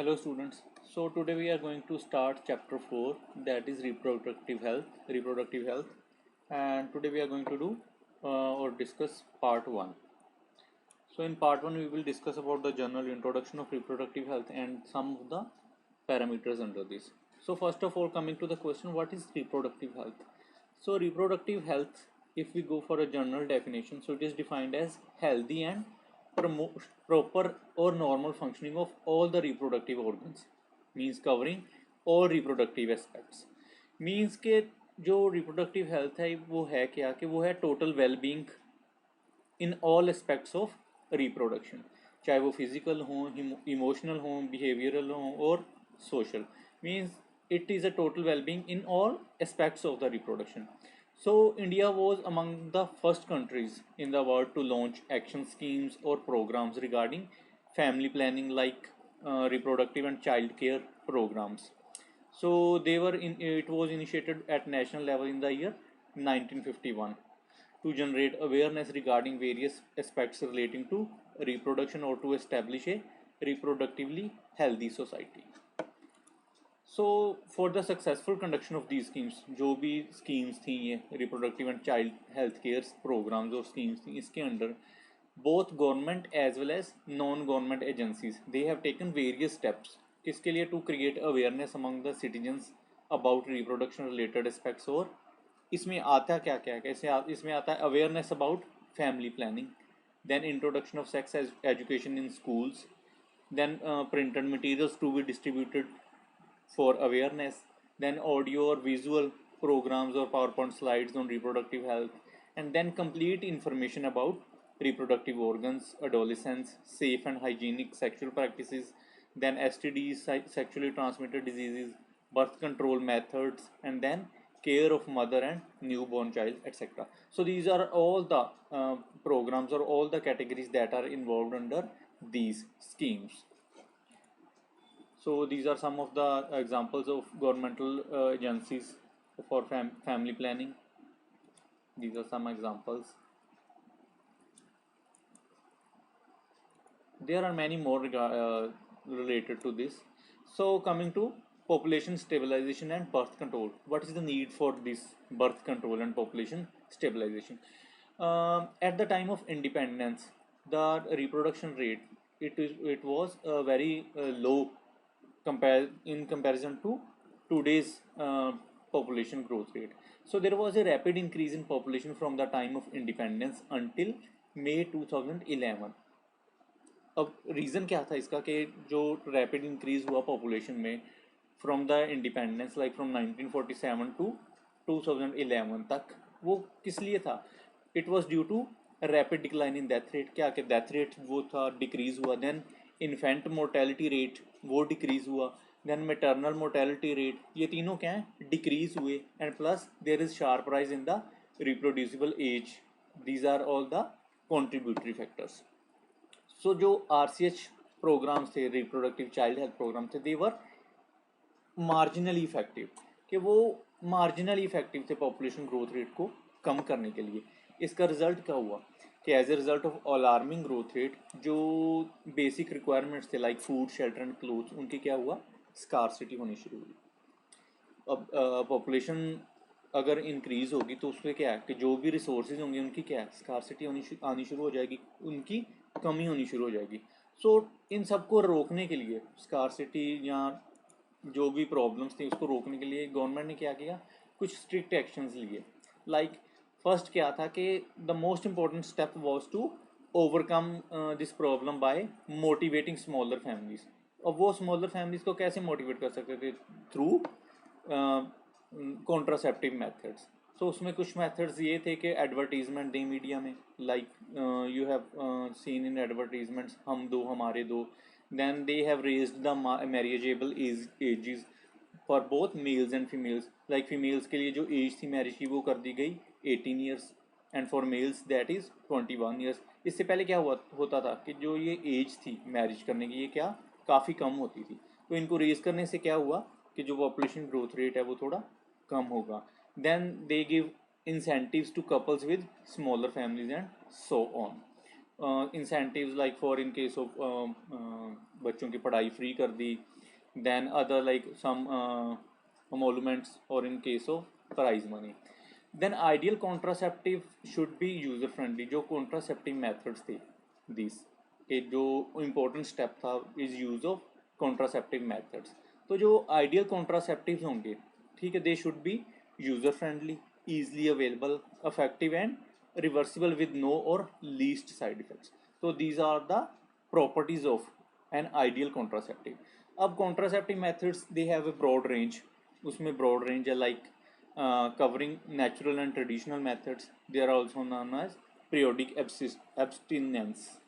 Hello students. So today we are going to start chapter 4, that is reproductive health, and today we are going to do or discuss part 1. So in part 1 we will discuss about the general introduction of reproductive health and some of the parameters under this. So first of all, coming to the question, what is reproductive health? So reproductive health, if we go for a general definition, so it is defined as healthy and proper or normal functioning of all the reproductive organs, means covering all reproductive aspects. Means के जो reproductive health है वो है क्या कि वो है total wellbeing in all aspects of reproduction, चाहे वो फिजिकल हों, इमोशनल हों, बिहेवियरल हों और social, means it is a total well-being in all aspects of the reproduction. So India was among the first countries in the world to launch action schemes or programs regarding family planning, like reproductive and child care programs. So it was initiated at national level in the year 1951 to generate awareness regarding various aspects relating to reproduction or to establish a reproductively healthy society. So for the successful conduction of these schemes, जो भी schemes थी ये reproductive and child health care programs और schemes थी, इसके under both government as well as non-government agencies, they have taken various steps. किसके लिए? to create awareness among the citizens about reproduction related aspects. और इसमें आता क्या क्या है? कैसे इसमें आता है awareness about family planning, then introduction of sex education in schools, then printed materials to be distributed for awareness, then audio or visual programs or PowerPoint slides on reproductive health, and then complete information about reproductive organs, adolescence, safe and hygienic sexual practices, then STDs, sexually transmitted diseases, birth control methods, and then care of mother and newborn child, etc. So these are all the programs or all the categories that are involved under these schemes. So these are some of the examples of governmental agencies for family planning. These are some examples. There are many more related to this. So coming to population stabilization and birth control. What is the need for this birth control and population stabilization? At the time of independence, the reproduction rate, it was very low in comparison to today's population growth rate. So there was a rapid increase in population from the time of independence until May 2011. अब reason क्या था इसका कि जो rapid increase हुआ population में from the independence, like from 1947 to 2011 तक, वो किस लिए था? It was due to rapid decline in death rate. क्या कि डेथ रेट वो था, डिक्रीज हुआ. देन इन्फेंट मोर्टेलिटी रेट वो डिक्रीज हुआ. देन मेटर्नल मोर्टेलिटी रेट, ये तीनों क्या है? डिक्रीज हुए. And plus there is sharp rise in the reproducible age. These are all the contributory factors. So जो RCH प्रोग्राम्स थे, रिप्रोडक्टिव चाइल्ड हेल्थ प्रोग्राम थे, दे वर मार्जिनली इफेक्टिव, कि वो मार्जिनली इफेक्टिव थे पॉपुलेशन ग्रोथ रेट को कम करने के लिए. इसका रिजल्ट क्या हुआ कि as a result of alarming growth rate, जो बेसिक रिक्वायरमेंट्स थे like food, shelter and clothes, उनकी क्या हुआ? स्कार्सिटी होनी शुरू हुई. अब पॉपुलेशन अगर इंक्रीज होगी तो उसमें क्या है कि जो भी रिसोर्सेज होंगे उनकी क्या है? स्कार्सिटी आनी शुरू हो जाएगी, उनकी कमी होनी शुरू हो जाएगी. सो इन सबको रोकने के लिए, स्कार्सिटी या जो भी प्रॉब्लम्स थी उसको रोकने के लिए गवर्नमेंट ने क्या किया? कुछ स्ट्रिक्ट एक्शंस लिए. लाइक फर्स्ट क्या था कि the most important step was to overcome this problem by motivating smaller families. और वो स्मॉलर फैमिलीज को कैसे मोटिवेट कर सकते थे? Through contraceptive methods. सो उसमें कुछ मेथड्स ये थे कि एडवर्टीजमेंट दें मीडिया में, like you have seen in advertisements, हम दो हमारे दो. Then they have raised the marriageable ages for both males and females. Like females के लिए जो एज थी मैरिज की वो कर दी गई 18 years, and for males that is 21 years. इससे पहले क्या होता था कि जो ये एज थी मैरिज करने की, ये क्या काफ़ी कम होती थी. तो इनको रेज करने से क्या हुआ कि जो पॉपुलेशन ग्रोथ रेट है वो थोड़ा कम होगा. Then they give incentives to couples with smaller families and so on. incentives like for in case of बच्चों की पढ़ाई free कर दी, then other like some emoluments or in case of prize money. Then ideal contraceptive should be user friendly. जो contraceptive methods थे these, एक जो important step था is use of contraceptive methods. तो जो ideal contraceptives होंगे, ठीक है, they should be user friendly, easily available, effective and reversible with no or least side effects. So these are the properties of an ideal contraceptive. अब contraceptive methods they have a broad range. उसमें broad range है like covering natural and traditional methods. They are also known as periodic abstinence.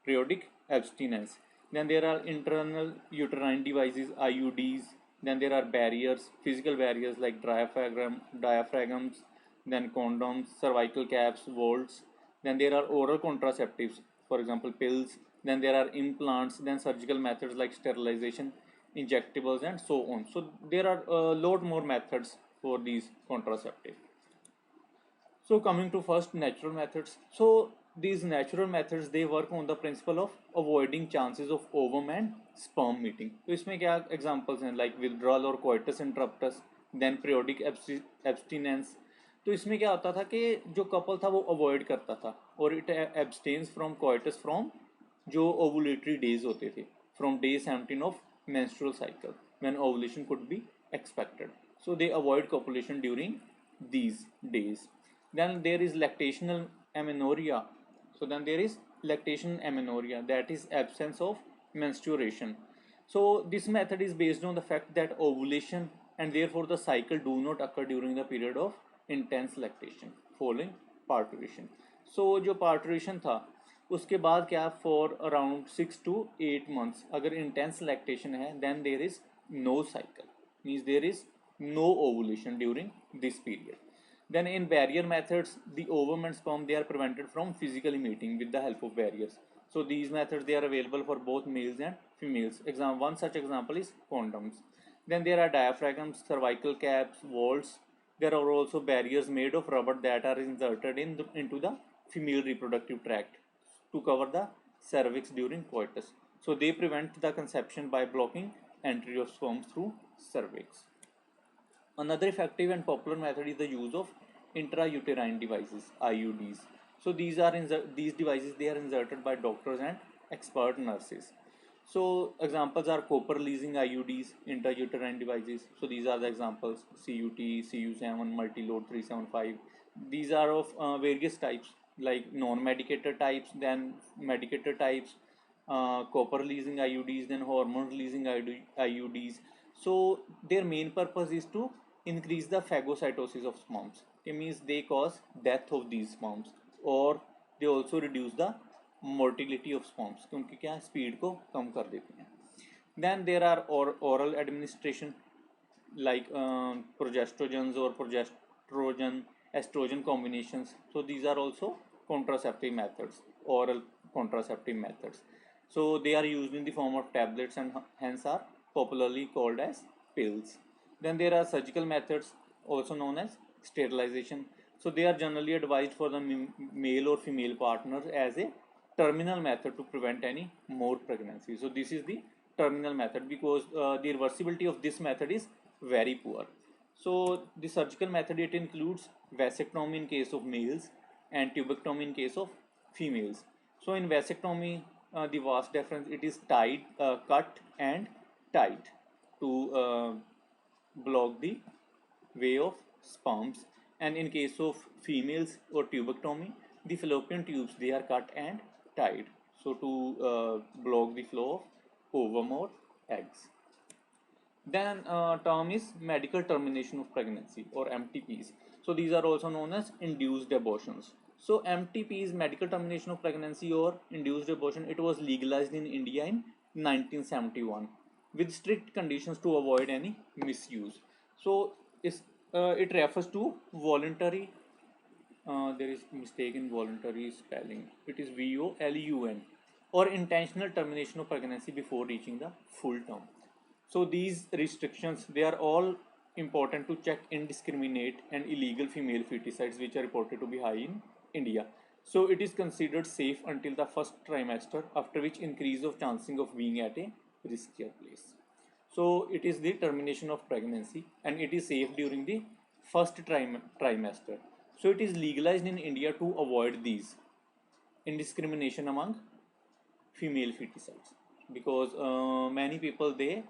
Periodic abstinence. Then there are internal uterine devices, IUDs. Then there are barriers, physical barriers like diaphragms, then condoms, cervical caps, vaults. Then there are oral contraceptives, for example, pills. Then there are implants, then surgical methods like sterilization, injectables, and so on. So there are a lot more methods for these contraceptives. So coming to first natural methods. So these natural methods they work on the principle of avoiding chances of ovum and sperm meeting. तो इसमें क्या examples हैं like withdrawal और coitus interruptus, then periodic abstinence. तो इसमें क्या होता था कि जो कपल था वो अवॉइड करता था और it abstains from coitus from जो ओवुलेटरी डेज होते थे from day 17 of menstrual cycle when ovulation could be expected. So they avoid copulation during these days. Then there is lactational amenorrhea. So then there is lactation amenorrhea, that is absence of menstruation. So this method is based on the fact that ovulation and therefore the cycle do not occur during the period of intense lactation following parturition. So जो parturition था उसके बाद क्या for around 6 to 8 months अगर intense lactation है then there is no cycle, means there is no ovulation during this period. Then in barrier methods, the ovum and sperm they are prevented from physically meeting with the help of barriers. So these methods they are available for both males and females. One such example is condoms. Then there are diaphragms, cervical caps, vaults. There are also barriers made of rubber that are inserted into the female reproductive tract to cover the cervix during coitus. So they prevent the conception by blocking entry of sperm through cervix. Another effective and popular method is the use of intrauterine devices, IUDs. So these devices they are inserted by doctors and expert nurses. So examples are copper releasing IUDs, intrauterine devices. So these are the examples: CUT, CU7, multi-load 375. These are of various types like non-medicated types, then medicated types, copper releasing IUDs, then hormone releasing IUDs. So their main purpose is to increase the phagocytosis of sperms. It means they cause death of these sperms or they also reduce the motility of sperms क्योंकि क्या speed को कम कर देते हैं. Then there are oral administration like progestogens or progestrogen estrogen combinations. So these are also contraceptive methods, oral contraceptive methods. So they are used in the form of tablets and hence are popularly called as pills. Then there are surgical methods also known as sterilization. So they are generally advised for the male or female partners as a terminal method to prevent any more pregnancy. So this is the terminal method because the reversibility of this method is very poor. So the surgical method it includes vasectomy in case of males and tubectomy in case of females. So in vasectomy the vas deferens it is cut and tied to block the way of sperms, and in case of females or tubectomy the fallopian tubes they are cut and tied so to block the flow of ovum or eggs. Then term is medical termination of pregnancy or MTPs. So these are also known as induced abortions. So MTPs, medical termination of pregnancy or induced abortion, it was legalized in India in 1971 with strict conditions to avoid any misuse. So it refers to voluntary, there is mistake in voluntary spelling, it is VOLUN, or intentional termination of pregnancy before reaching the full term. So these restrictions they are all important to check indiscriminate and illegal female feticides which are reported to be high in India. So it is considered safe until the first trimester, after which increase of chancing of being at a riskier place. So it is the termination of pregnancy and it is safe during the first trimester. So it is legalized in India to avoid these indiscrimination among female feticides, because many people, they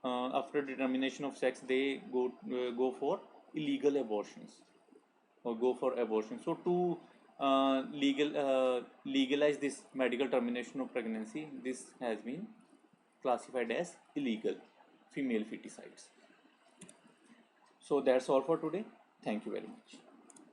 after determination of sex, they go for illegal abortions or go for abortion. So to legalize this medical termination of pregnancy, this has been classified as illegal, female feticides. So that's all for today. Thank you very much.